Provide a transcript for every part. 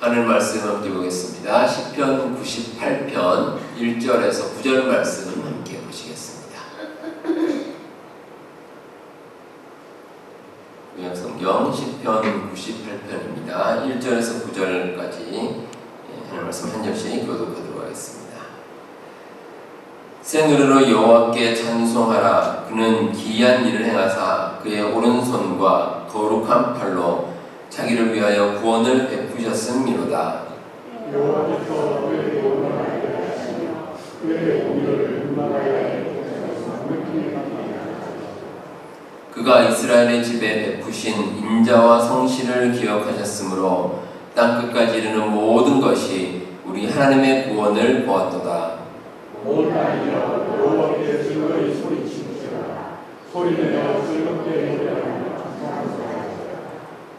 하늘 말씀 함께 보겠습니다. 시편 98편 1절에서 9절 말씀 함께 보시겠습니다. 구약성경 시편 98편입니다. 1절에서 9절까지 하늘 말씀 한 절씩 교독하도록 하겠습니다. 새 노래로 여호와께 찬송하라. 그는 기이한 일을 행하사 그의 오른손과 거룩한 팔로 자기를 위하여 구원을 베푸셨음이로다. 여호와께서 그의 구원을 알게 하시며 그의 공의를 음악하여 그가 이스라엘의 집에 베푸신 인자와 성실을 기억하셨으므로 땅끝까지 이르는 모든 것이 우리 하나님의 구원을 보았도다. 온 땅이여 여호와께 즐거이 소리치시라. 소리내어 즐겁게 노래하며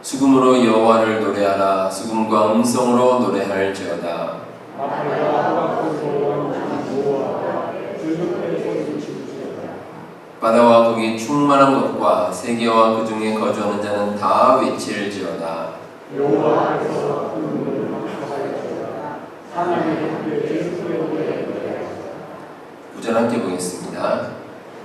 수금으로 여호와를 노래하라. 수금과 음성으로 노래할지어다. 바다와 거기 충만한 것과 세계와 그 중에 거주하는 자는 다 외칠지어다. 여호와께서 그분을 막하셨도다. 하나님의 함께 예수의 노래하리라. 9절 함께 보겠습니다.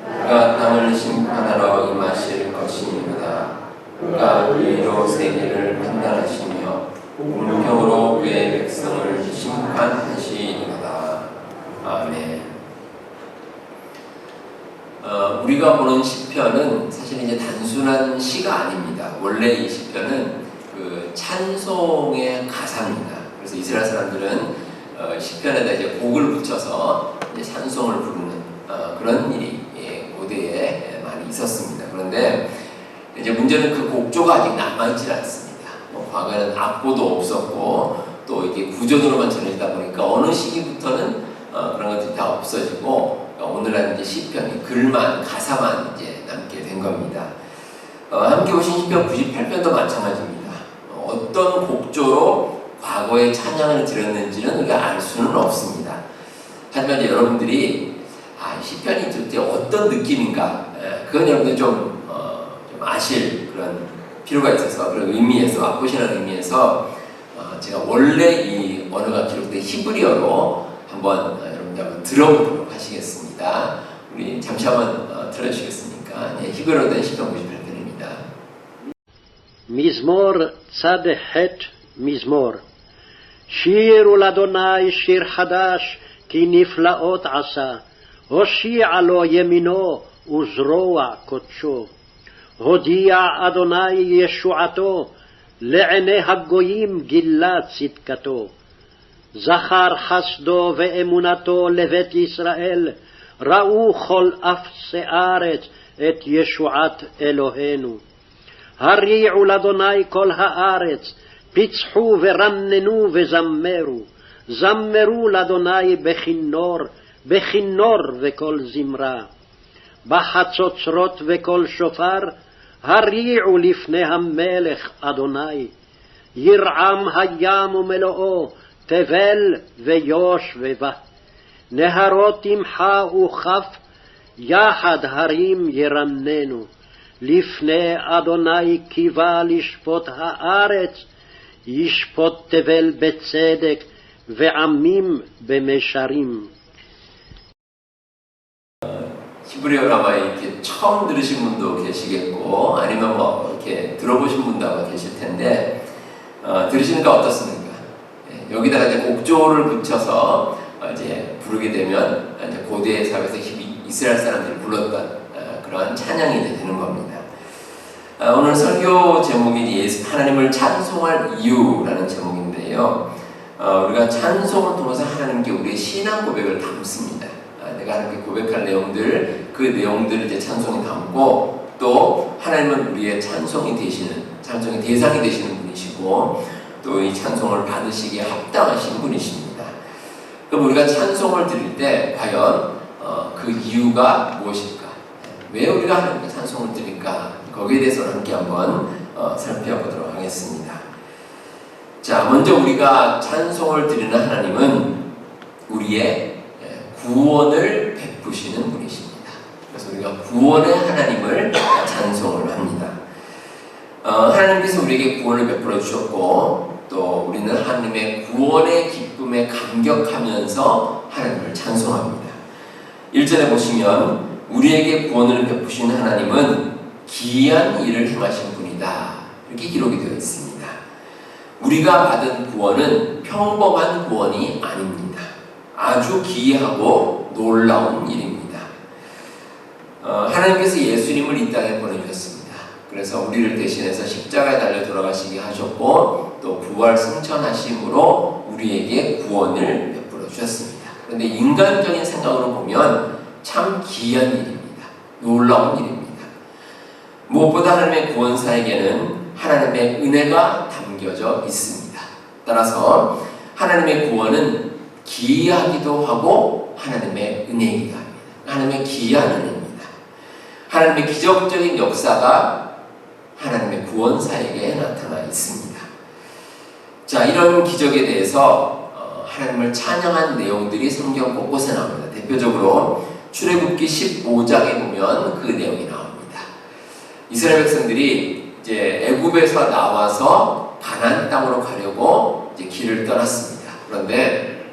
그가 땅을 심판하러 임하실 것이니라. 그가 의로 세계를 판단하시며 공평으로 그의 백성을 심판하시리로다. 아멘. 우리가 보는 시편은 사실 이제 단순한 시가 아닙니다. 원래 이 시편은 그 찬송의 가사입니다. 그래서 이스라엘 사람들은 시편에다 이제 곡을 붙여서 이제 찬송을 부르는 그런 일이 고대에 많이 있었습니다. 그런데 이제 문제는 그 곡조가 아직 남아있지 않습니다. 과거에는 악보도 없었고 또 이게 구전으로만 전해지다 보니까 어느 시기부터는 그런 것들이 다 없어지고 오늘날 이제 시편이 글만 가사만 이제 남게 된 겁니다. 함께 보신 시편 98편도 마찬가지입니다. 어떤 곡조로 과거에 찬양을 드렸는지는 우리가 알 수는 없습니다. 하지만 이제 여러분들이 시편이 도대체 어떤 느낌인가 그건 여러분들 좀 아실 그런 필요가 있어서 그런 의미에서 앞보시라는 의미에서 제가 원래 이 언어가 기록된 히브리어로 한번 여러분들 한번 들어보도록 하시겠습니다. 우리 잠시 한번 들어주시겠습니까? 네, 히브리어로 된 시편 98편입니다. מזמור צד ח' מזמור שירו לאדוני שיר חדש כי נפלאות עשה הושיע לו ימינו וזרוע קודשו הודיע אדוני ישועתו לעיני הגויים גילה צדקתו זכר חסדו ואמונתו לבית ישראל ראו כל אפסי ארץ את ישועת אלוהינו הריעו לאדוני כל הארץ פיצחו ורננו וזמרו זמרו לאדוני בכינור וכל זמרה בחצוצרות וכל שופר הריעו לפני המלך אדוני ירעם הים ומלואו תבל ויוש ובה נהרות תמחה וכף יחד הרים ירננו לפני אדוני קיווה לשפוט הארץ ישפוט תבל בצדק ועמים במישרים. 히브리어를 아마 이렇게 처음 들으신 분도 계시겠고 아니면 뭐 이렇게 들어보신 분도 아마 계실 텐데 들으시니까 어떻습니까? 여기다가 이제 곡조를 붙여서 이제 부르게 되면 이제 고대 사회에서 이스라엘 사람들이 불렀던 그런 찬양이 되는 겁니다. 오늘 설교 제목이 하나님을 찬송할 이유라는 제목인데요. 우리가 찬송을 통해서 하나님께 우리의 신앙 고백을 담습니다. 내가 하나님께 고백할 내용들, 그 내용들을 이제 찬송에 담고 또 하나님은 우리의 찬송이 대상이 되시는 분이시고 또 이 찬송을 받으시기에 합당하신 분이십니다. 그럼 우리가 찬송을 드릴 때 과연 그 이유가 무엇일까? 왜 우리가 하나님께 찬송을 드릴까? 거기에 대해서 함께 한번 살펴보도록 하겠습니다. 자, 먼저 우리가 찬송을 드리는 하나님은 우리의 구원을 베푸시는 분이십니다. 그래서 우리가 구원의 하나님을 찬송을 합니다. 하나님께서 우리에게 구원을 베풀어 주셨고 또 우리는 하나님의 구원의 기쁨에 감격하면서 하나님을 찬송합니다. 1절에 보시면 우리에게 구원을 베푸신 하나님은 기이한 일을 행하신 분이다. 이렇게 기록이 되어 있습니다. 우리가 받은 구원은 평범한 구원이 아닙니다. 아주 기이하고 놀라운 일입니다. 하나님께서 예수님을 이 땅에 보내주셨습니다. 그래서 우리를 대신해서 십자가에 달려 돌아가시게 하셨고 또 부활 승천하심으로 우리에게 구원을 베풀어 주셨습니다. 그런데 인간적인 생각으로 보면 참 기이한 일입니다. 놀라운 일입니다. 무엇보다 하나님의 구원사에게는 하나님의 은혜가 담겨져 있습니다. 따라서 하나님의 구원은 기이하기도 하고 하나님의 은혜이기도 합니다. 하나님의 기이한 은혜입니다. 하나님의 기적적인 역사가 하나님의 구원사에게 나타나 있습니다. 자, 이런 기적에 대해서 하나님을 찬양한 내용들이 성경 곳곳에 나옵니다. 대표적으로 출애굽기 15장에 보면 그 내용이 나옵니다. 이스라엘 백성들이 이제 애굽에서 나와서 가나안 땅으로 가려고 이제 길을 떠났습니다. 그런데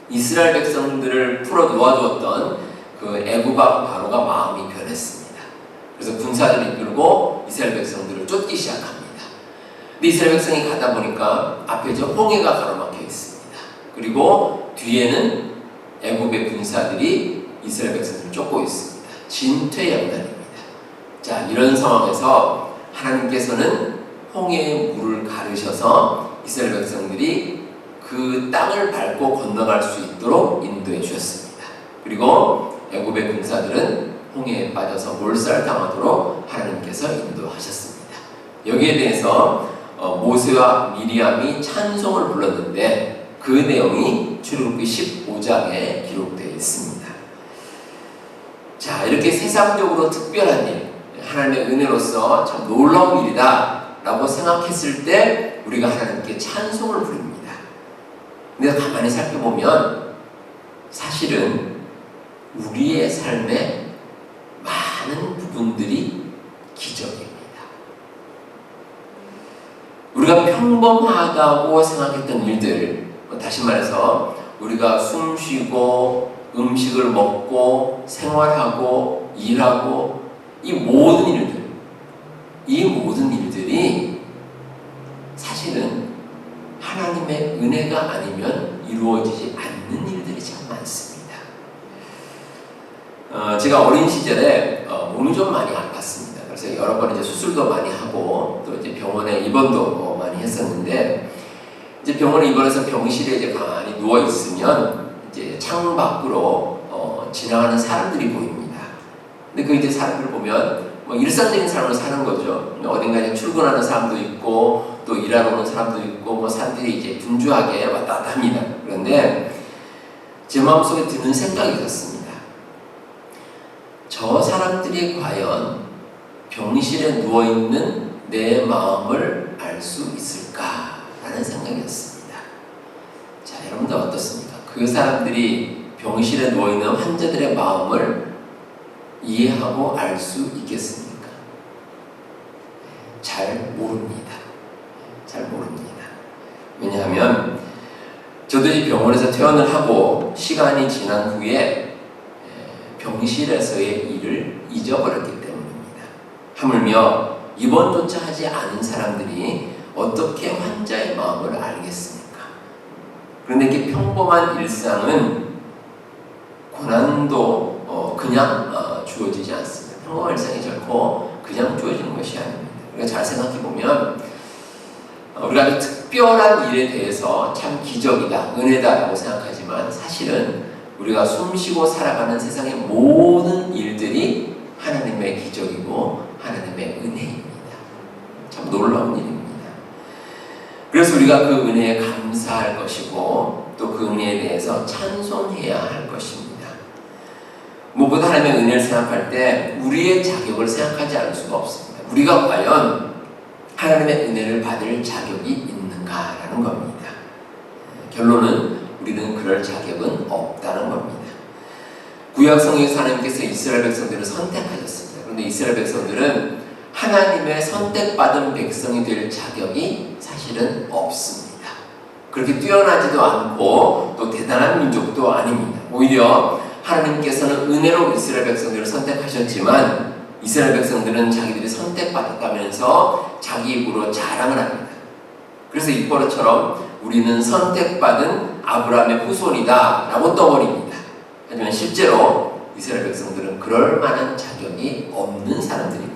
이스라엘 백성들을 풀어 놓아주었던 그 애굽 왕 바로가 마음이 변했습니다. 그래서 군사들을 이끌고 이스라엘 백성들을 쫓기 시작합니다. 근데 이스라엘 백성이 가다 보니까 앞에 저 홍해가 가로막혀 있습니다. 그리고 뒤에는 애굽의 군사들이 이스라엘 백성들을 쫓고 있습니다. 진퇴양난입니다. 자, 이런 상황에서 하나님께서는 홍해의 물을 가르셔서 이스라엘 백성들이 그 땅을 밟고 건너갈 수 있도록 인도해 주셨습니다. 그리고 애굽의 군사들은 홍해에 빠져서 몰살당하도록 하나님께서 인도하셨습니다. 여기에 대해서 모세와 미리암이 찬송을 불렀는데 그 내용이 출애굽기 15장에 기록되어 있습니다. 자, 이렇게 세상적으로 특별한 일, 하나님의 은혜로서 참 놀라운 일이다 라고 생각했을 때 우리가 하나님께 찬송을 부릅니다. 근데 가만히 살펴보면 사실은 우리의 삶에 많은 부분들이 기적입니다. 우리가 평범하다고 생각했던 일들, 다시 말해서 우리가 숨 쉬고 음식을 먹고 생활하고 일하고 이 모든 일들이 사실은 하나님의 은혜가 아니면 이루어지지 않는 일들이 참 많습니다. 제가 어린 시절에 몸이 좀 많이 아팠습니다. 그래서 여러 번 이제 수술도 많이 하고 또 이제 병원에 입원도 많이 했었는데 이제 병원에 입원해서 병실에 이제 가만히 누워 있으면 이제 창 밖으로 지나가는 사람들이 보입니다. 근데 그 이제 사람들 보면 뭐 일상적인 삶을 사는 거죠. 어딘가 이제 출근하는 사람도 있고 또 일하러 오는 사람도 있고 뭐 사람들이 이제 분주하게 왔다 갔다 합니다. 그런데 제 마음속에 드는 생각이 있었습니다. 저 사람들이 과연 병실에 누워있는 내 마음을 알 수 있을까라는 생각이었습니다. 자, 여러분들 어떻습니까? 그 사람들이 병실에 누워있는 환자들의 마음을 이해하고 알 수 있겠습니까? 잘 모릅니다. 잘 모릅니다. 왜냐하면 저도 이 병원에서 퇴원을 하고 시간이 지난 후에 병실에서의 일을 잊어버렸기 때문입니다. 하물며 입원조차 하지 않은 사람들이 어떻게 환자의 마음을 알겠습니까? 그런데 이렇게 평범한 일상은 고난도 그냥 주어지지 않습니다. 평범한 일상이 결코 그냥 주어지는 것이 아닙니다. 우리가 잘 생각해보면 우리가 아주 특별한 일에 대해서 참 기적이다, 은혜다라고 생각하지만 사실은 우리가 숨쉬고 살아가는 세상의 모든 일들이 하나님의 기적이고 하나님의 은혜입니다. 참 놀라운 일입니다. 그래서 우리가 그 은혜에 감사할 것이고 또 그 은혜에 대해서 찬송해야 할 것입니다. 무엇보다 하나님의 은혜를 생각할 때 우리의 자격을 생각하지 않을 수가 없습니다. 우리가 과연 하나님의 은혜를 받을 자격이 있는가라는 겁니다. 결론은 우리는 그럴 자격은 없다는 겁니다. 구약 성경에서 하나님께서 이스라엘 백성들을 선택하셨습니다. 그런데 이스라엘 백성들은 하나님의 선택받은 백성이 될 자격이 사실은 없습니다. 그렇게 뛰어나지도 않고 또 대단한 민족도 아닙니다. 오히려 하나님께서는 은혜로 이스라엘 백성들을 선택하셨지만 이스라엘 백성들은 자기들이 선택받았다면서 자기 입으로 자랑을 합니다. 그래서 입버릇처럼 우리는 선택받은 아브라함의 후손이다 라고 떠버립니다. 하지만 실제로 이스라엘 백성들은 그럴 만한 자격이 없는 사람들입니다.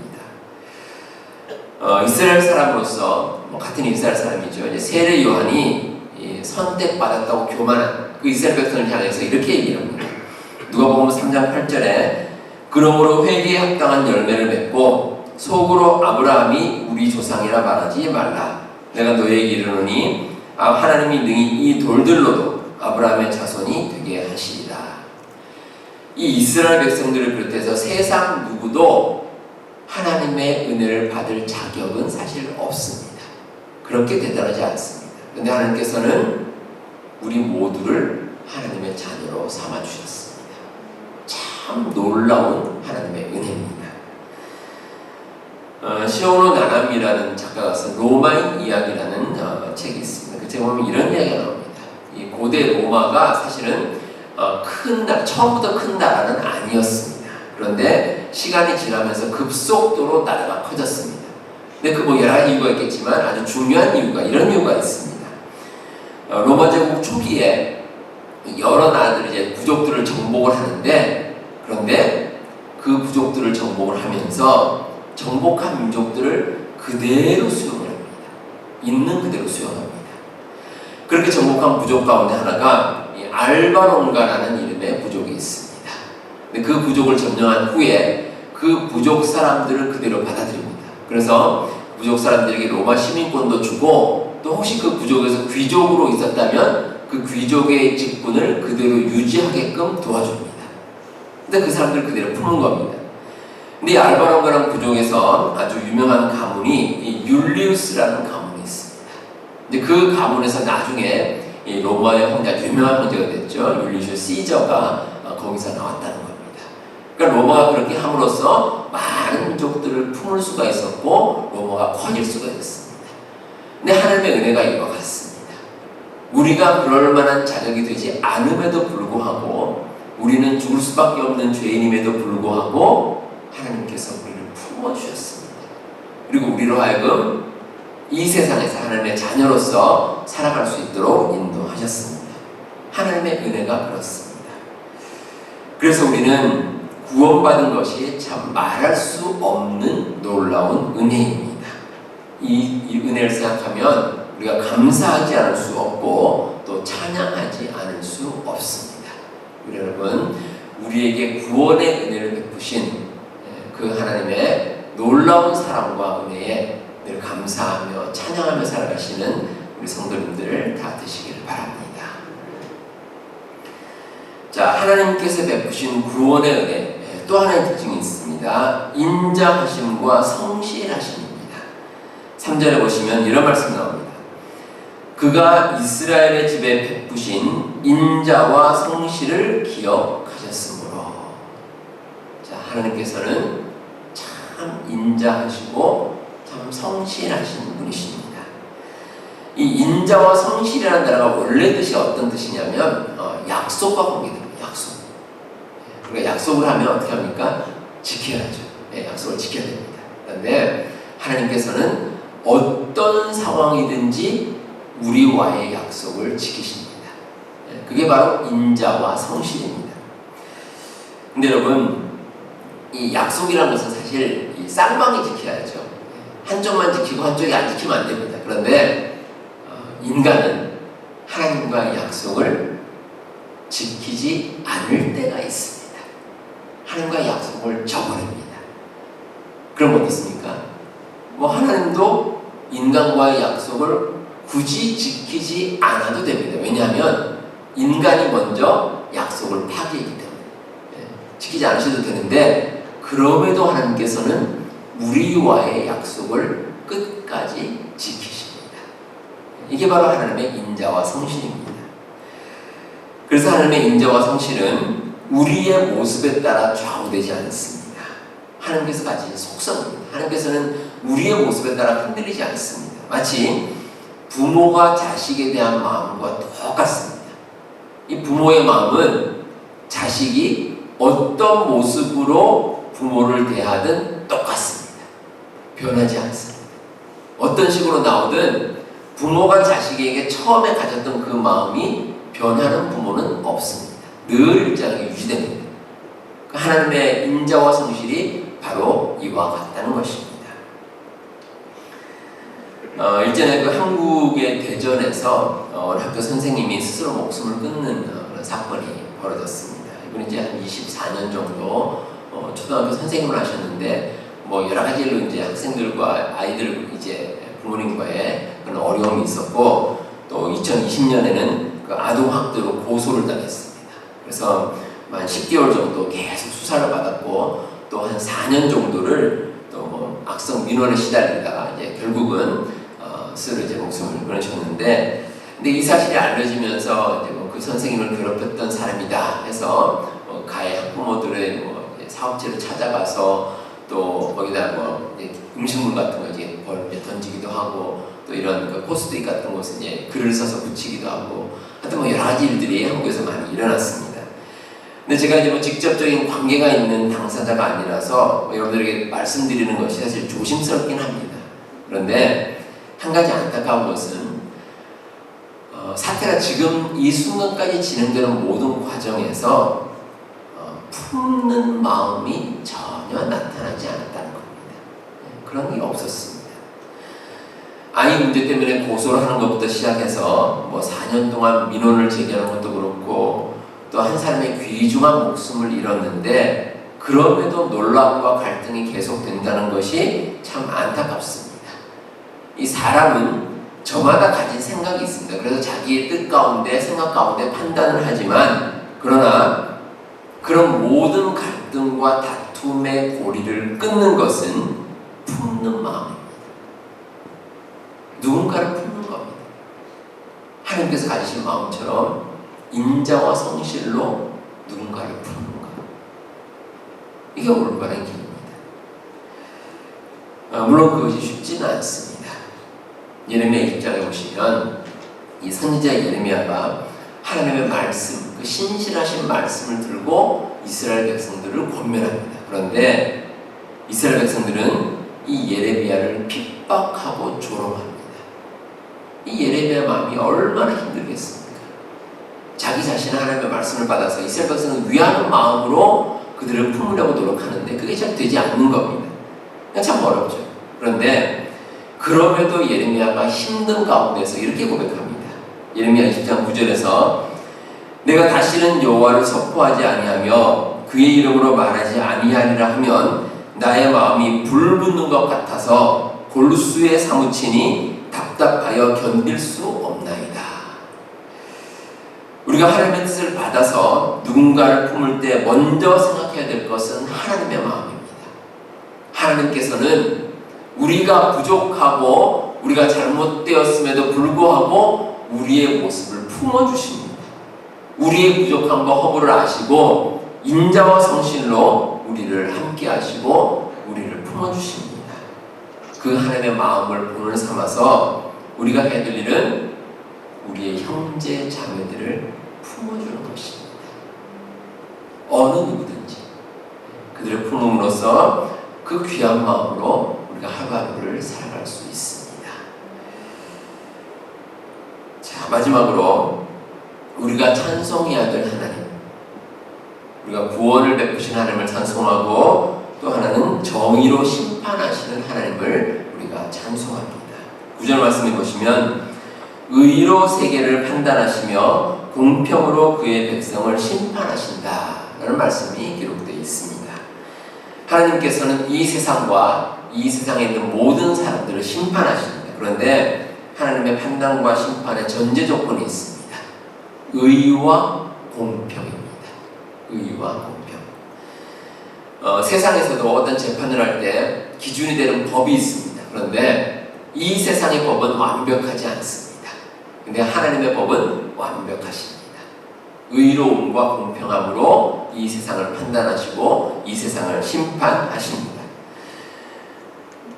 이스라엘 사람으로서 같은 이스라엘 사람이죠. 이제 세례 요한이 선택받았다고 교만한 그 이스라엘 백성을 향해서 이렇게 얘기를 합니다. 누가복음 3장 8절에 그러므로 회개에 합당한 열매를 맺고 속으로 아브라함이 우리 조상이라 말하지 말라. 내가 너에게 이르노니 하나님이 능히 이 돌들로도 아브라함의 자손이 되게 하시리라. 이 이스라엘 백성들을 비롯해서 세상 누구도 하나님의 은혜를 받을 자격은 사실 없습니다. 그렇게 대단하지 않습니다. 그런데 하나님께서는 우리 모두를 하나님의 자녀로 삼아주셨습니다. 참 놀라운 하나님의 은혜입니다. 시오노 나나미라는 작가가 쓴 로마인 이야기라는 책이 있습니다. 그 책에 보면 이런 이야기가 나옵니다. 이 고대 로마가 사실은 처음부터 큰 나라는 아니었습니다. 그런데 시간이 지나면서 급속도로 나라가 커졌습니다. 근데 그 여러 가지 이유가 있겠지만 아주 중요한 이유가 이런 이유가 있습니다. 로마 제국 초기에 여러 나라들이 이제 부족들을 정복을 하는데 그런데 그 부족들을 정복을 하면서 정복한 민족들을 그대로 수용을 합니다. 있는 그대로 수용합니다. 그렇게 정복한 부족 가운데 하나가 알바론가라는 이름의 부족이 있습니다. 근데 그 부족을 점령한 후에 그 부족 사람들을 그대로 받아들입니다. 그래서 부족 사람들에게 로마 시민권도 주고 또 혹시 그 부족에서 귀족으로 있었다면 그 귀족의 직분을 그대로 유지하게끔 도와줍니다. 근데 그 사람들을 그대로 품은 겁니다. 근데 이 알바론가라는 부족에서 아주 유명한 가문이 이 율리우스라는 가문이 있습니다. 근데 그 가문에서 나중에 이 로마의 황제, 유명한 황제가 됐죠. 율리우스 시저가 거기서 나왔다는 겁니다. 그러니까 로마가 그렇게 함으로써 많은 민족들을 품을 수가 있었고 로마가 커질 수가 있었습니다. 근데 하나님의 은혜가 이와 같습니다. 우리가 그럴 만한 자격이 되지 않음에도 불구하고 우리는 죽을 수밖에 없는 죄인임에도 불구하고 하나님께서 우리를 품어주셨습니다. 그리고 우리로 하여금 이 세상에서 하나님의 자녀로서 살아갈 수 있도록 인도하셨습니다. 하나님의 은혜가 그렇습니다. 그래서 우리는 구원받은 것이 참 말할 수 없는 놀라운 은혜입니다. 이 은혜를 생각하면 우리가 감사하지 않을 수 없고 또 찬양하지 않을 수 없습니다. 우리 여러분, 우리에게 구원의 은혜를 베푸신 그 하나님의 놀라운 사랑과 은혜에 늘 감사하며 찬양하며 살아가시는 우리 성도님들 다 되시기를 바랍니다. 자, 하나님께서 베푸신 구원의 은혜 또 하나의 특징이 있습니다. 인자하심과 성실하심입니다. 3절에 보시면 이런 말씀 나옵니다. 그가 이스라엘의 집에 베푸신 인자와 성실을 기억하셨으므로. 자, 하나님께서는 참 인자하시고 참 성실하신 분이십니다. 이 인자와 성실이라는 단어가 원래 뜻이 어떤 뜻이냐면 약속과 관계됩니다. 약속. 그러니까 약속을 하면 어떻게 합니까? 지켜야죠. 네, 약속을 지켜야 됩니다. 그런데 하나님께서는 어떤 상황이든지 우리와의 약속을 지키십니다. 네, 그게 바로 인자와 성실입니다. 근데 여러분, 이 약속이라는 것은 사실 이 쌍방이 지켜야죠. 한쪽만 지키고 한쪽이 안 지키면 안 됩니다. 그런데 인간은 하나님과의 약속을 지키지 않을 때가 있습니다. 하나님과의 약속을 저버립니다. 그럼 어떻습니까? 하나님도 인간과의 약속을 굳이 지키지 않아도 됩니다. 왜냐하면 인간이 먼저 약속을 파기했기 때문에 지키지 않으셔도 되는데 그럼에도 하나님께서는 우리와의 약속을 끝까지 지키십니다. 이게 바로 하나님의 인자와 성실입니다. 그래서 하나님의 인자와 성실은 우리의 모습에 따라 좌우되지 않습니다. 하나님께서 가진 속성입니다. 하나님께서는 우리의 모습에 따라 흔들리지 않습니다. 마치 부모가 자식에 대한 마음과 똑같습니다. 이 부모의 마음은 자식이 어떤 모습으로 부모를 대하든 똑같습니다. 변하지 않습니다. 어떤 식으로 나오든 부모가 자식에게 처음에 가졌던 그 마음이 변하는 부모는 없습니다. 늘 일정하게 유지됩니다. 하나님의 인자와 성실이 바로 이와 같다는 것입니다. 일전에 그 한국의 대전에서 학교 선생님이 스스로 목숨을 끊는 그런 사건이 벌어졌습니다. 이분이 이제 한 24년 정도 초등학교 선생님을 하셨는데 뭐 여러 가지로 이제 학생들과 아이들 이제 부모님과의 그런 어려움이 있었고 또 2020년에는 그 아동학대로 고소를 당했습니다. 그래서 한 10개월 정도 계속 수사를 받았고 또 한 4년 정도를 또 뭐 악성 민원에 시달리다가 이제 결국은 스스로 이제 목숨을 끊으셨는데, 근데 이 사실이 알려지면서 이제 뭐 그 선생님을 괴롭혔던 사람이다 해서 가해 학부모들의 뭐 사업체를 찾아가서 또 거기다 뭐 음식물 같은 거 이제 던지기도 하고 또 이런 그 포스트잇 같은 곳에 이제 글을 써서 붙이기도 하고 하여튼 뭐 여러 가지 일들이 한국에서 많이 일어났습니다. 근데 제가 이제 뭐 직접적인 관계가 있는 당사자가 아니라서 뭐 여러분들에게 말씀드리는 것이 사실 조심스럽긴 합니다. 그런데 한 가지 안타까운 것은 사태가 지금 이 순간까지 진행되는 모든 과정에서 품는 마음이 전혀 나타나지 않았다는 겁니다. 그런 게 없었습니다. 아이 문제 때문에 고소를 하는 것부터 시작해서 뭐 4년 동안 민원을 제기하는 것도 그렇고 또 한 사람의 귀중한 목숨을 잃었는데 그럼에도 논란과 갈등이 계속된다는 것이 참 안타깝습니다. 이 사람은 저마다 가진 생각이 있습니다. 그래서 자기의 뜻 가운데 생각 가운데 판단을 하지만 그러나 그런 모든 갈등과 다툼의 고리를 끊는 것은 품는 마음입니다. 누군가를 품는 겁니다. 하나님께서 가지신 마음처럼 인자와 성실로 누군가를 품는 것. 이게 올바른 길입니다. 물론 그것이 쉽지는 않습니다. 예레미야 1장에 보시면 이 선지자 예레미야가 하나님의 말씀, 그 신실하신 말씀을 들고 이스라엘 백성들을 권면합니다. 그런데 이스라엘 백성들은 이 예레미야를 핍박하고 조롱합니다. 이 예레미야 마음이 얼마나 힘들겠습니까? 자기 자신은 하나님의 말씀을 받아서 이스라엘 백성은 위하는 마음으로 그들을 품으려고 노력하는데 그게 잘 되지 않는 겁니다. 참 어렵죠. 그런데 그럼에도 예레미야가 힘든 가운데서 이렇게 고백합니다. 예레미야 20장 9절에서 내가 다시는 여호와를 선포하지 아니하며 그의 이름으로 말하지 아니하리라 하면 나의 마음이 불붙는 것 같아서 골수에 사무치니 답답하여 견딜 수 없나이다. 우리가 하나님의 뜻을 받아서 누군가를 품을 때 먼저 생각해야 될 것은 하나님의 마음입니다. 하나님께서는 우리가 부족하고 우리가 잘못되었음에도 불구하고 우리의 모습을 품어주십니다. 우리의 부족함과 허물을 아시고 인자와 성실로 우리를 함께 하시고 우리를 품어주십니다. 그 하나님의 마음을 본을 삼아서 우리가 해야 될 일은 우리의 형제 자매들을 품어주는 것입니다. 어느 누구든지 그들을 품음으로써 그 귀한 마음으로 우리가 하루하루를 살아갈 수 있습니다. 자, 마지막으로 우리가 찬송해야 될 하나님, 우리가 구원을 베푸신 하나님을 찬송하고 또 하나는 정의로 심판하시는 하나님을 우리가 찬송합니다. 9절 말씀해 보시면 의로 세계를 판단하시며 공평으로 그의 백성을 심판하신다 라는 말씀이 기록되어 있습니다. 하나님께서는 이 세상과 이 세상에 있는 모든 사람들을 심판하십니다. 그런데 하나님의 판단과 심판의 전제 조건이 있습니다. 의와 공평입니다. 의와 공평. 세상에서도 어떤 재판을 할 때 기준이 되는 법이 있습니다. 그런데 이 세상의 법은 완벽하지 않습니다. 근데 하나님의 법은 완벽하십니다. 의로움과 공평함으로 이 세상을 판단하시고 이 세상을 심판하십니다.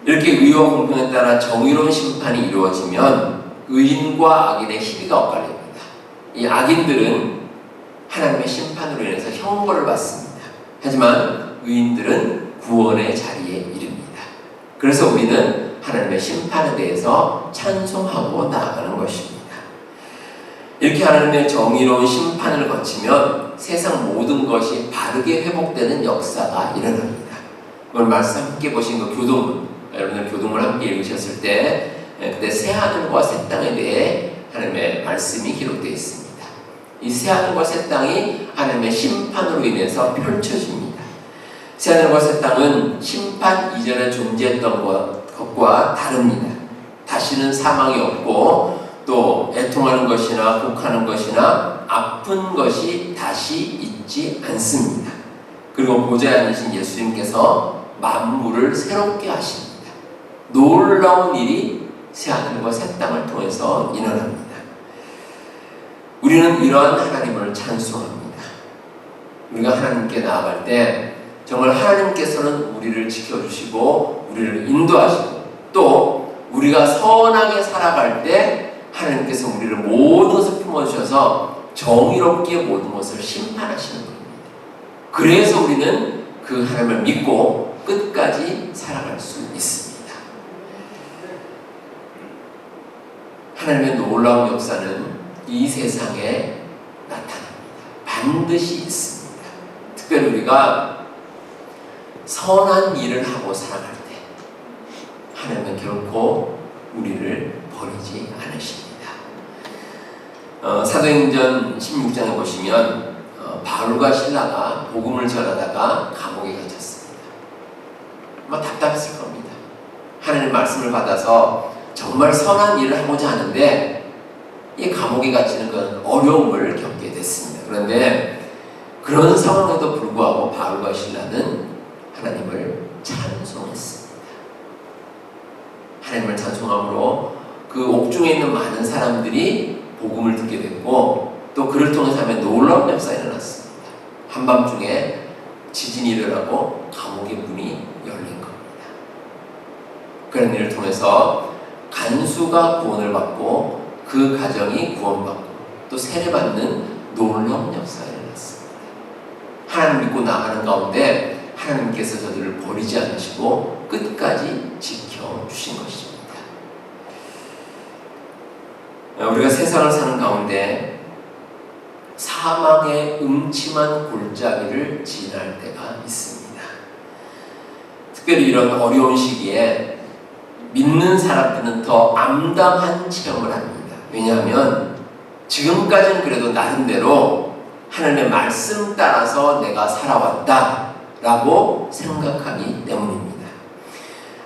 이렇게 의와 공평에 따라 정의로운 심판이 이루어지면 의인과 악인의 희비가 엇갈립니다. 이 악인들은 하나님의 심판으로 인해서 형벌을 받습니다. 하지만 의인들은 구원의 자리에 이릅니다. 그래서 우리는 하나님의 심판에 대해서 찬송하고 나아가는 것입니다. 이렇게 하나님의 정의로운 심판을 거치면 세상 모든 것이 바르게 회복되는 역사가 일어납니다. 오늘 말씀 함께 보신 그 교동문, 여러분들 교동문 함께 읽으셨을 때 그때 새하늘과 새 땅에 대해 하나님의 말씀이 기록되어 있습니다. 이 새하늘과 새 땅이 하나님의 심판으로 인해서 펼쳐집니다. 새하늘과 새 땅은 심판 이전에 존재했던 것과 다릅니다. 다시는 사망이 없고 또 애통하는 것이나 곡하는 것이나 아픈 것이 다시 있지 않습니다. 그리고 보좌에 앉으신 예수님께서 만물을 새롭게 하십니다. 놀라운 일이 새하늘과 새 땅을 통해서 일어납니다. 우리는 이러한 하나님을 찬송합니다. 우리가 하나님께 나아갈 때 정말 하나님께서는 우리를 지켜주시고 우리를 인도하시고 또 우리가 선하게 살아갈 때 하나님께서 우리를 모든 것을 품어주셔서 정의롭게 모든 것을 심판하시는 겁니다. 그래서 우리는 그 하나님을 믿고 끝까지 살아갈 수 있습니다. 하나님의 놀라운 역사는 이 세상에 나타납니다. 반드시 있습니다. 특별히 우리가 선한 일을 하고 살아갈 때 하나님은 결코 우리를 버리지 않으십니다. 사도행전 16장에 보시면 바울과 실라가 복음을 전하다가 감옥에 갇혔습니다. 아마 답답했을 겁니다. 하나님의 말씀을 받아서 정말 선한 일을 하고자 하는데 이 감옥에 갇히는 건 어려움을 겪게 됐습니다. 그런데 그런 상황에도 불구하고 바울과 실라는 하나님을 찬송했습니다. 하나님을 찬송함으로 그 옥중에 있는 많은 사람들이 복음을 듣게 됐고 또 그를 통해서 하면 놀라운 역사가 일어났습니다. 한밤중에 지진이 일어나고 감옥의 문이 열린 겁니다. 그런 일을 통해서 간수가 구원을 받고 그 가정이 구원받고 또 세례받는 놀라운 역사가 일어났습니다. 하나님 믿고 나가는 가운데 하나님께서 저들을 버리지 않으시고 끝까지 지켜주신 것입니다. 우리가 세상을 사는 가운데 사망의 음침한 골짜기를 지날 때가 있습니다. 특별히 이런 어려운 시기에 믿는 사람들은 더 암담한 체험을 합니다. 왜냐하면 지금까지는 그래도 나름대로 하나님의 말씀 따라서 내가 살아왔다 라고 생각하기 때문입니다.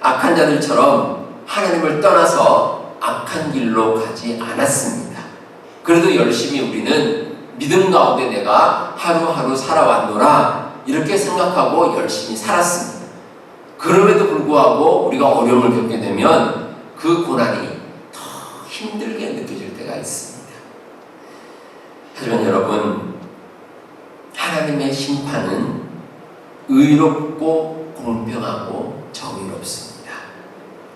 악한 자들처럼 하나님을 떠나서 악한 길로 가지 않았습니다. 그래도 열심히 우리는 믿음 가운데 내가 하루하루 살아왔노라 이렇게 생각하고 열심히 살았습니다. 그럼에도 불구하고 우리가 어려움을 겪게 되면 그 고난이 더 힘들게 느껴질 때가 있습니다. 하지만 여러분, 하나님의 심판은 의롭고 공평하고 정의롭습니다.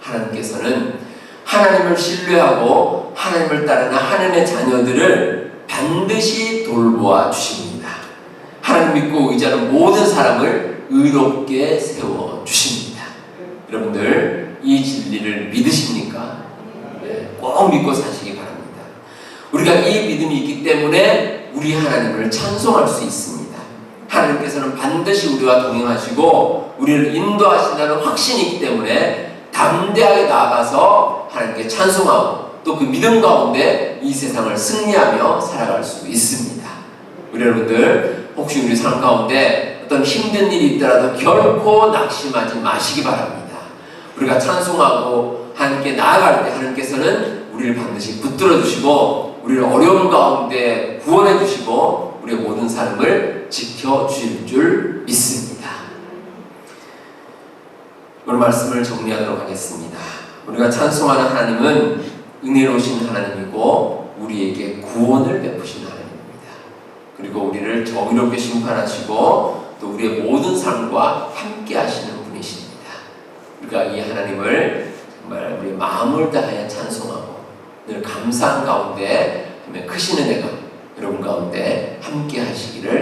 하나님께서는 하나님을 신뢰하고 하나님을 따르는 하나님의 자녀들을 반드시 돌보아 주십니다. 하나님 믿고 의지하는 모든 사람을 의롭게 세워 주십니다. 여러분들 이 진리를 믿으십니까? 네, 꼭 믿고 사시기 바랍니다. 우리가 이 믿음이 있기 때문에 우리 하나님을 찬송할 수 있습니다. 하나님께서는 반드시 우리와 동행하시고 우리를 인도하신다는 확신이 있기 때문에 담대하게 나아가서 하나님께 찬송하고 또 그 믿음 가운데 이 세상을 승리하며 살아갈 수 있습니다. 우리 여러분들 혹시 우리 삶 가운데 어떤 힘든 일이 있더라도 결코 낙심하지 마시기 바랍니다. 우리가 찬송하고 하나님께 나아갈 때 하나님께서는 우리를 반드시 붙들어 주시고 우리를 어려움 가운데 구원해 주시고 우리의 모든 삶을 지켜주실 줄 믿습니다. 오늘 말씀을 정리하도록 하겠습니다. 우리가 찬송하는 하나님은 은혜로우신 하나님이고 우리에게 구원을 베푸신 하나님입니다. 그리고 우리를 정의롭게 심판하시고 또 우리의 모든 삶과 함께 하시는 분이십니다. 그러니까 이 하나님을 정말 우리 마음을 다하여 찬송하고 늘 감사한 가운데 크신 은혜가 여러분 가운데 함께 하시기를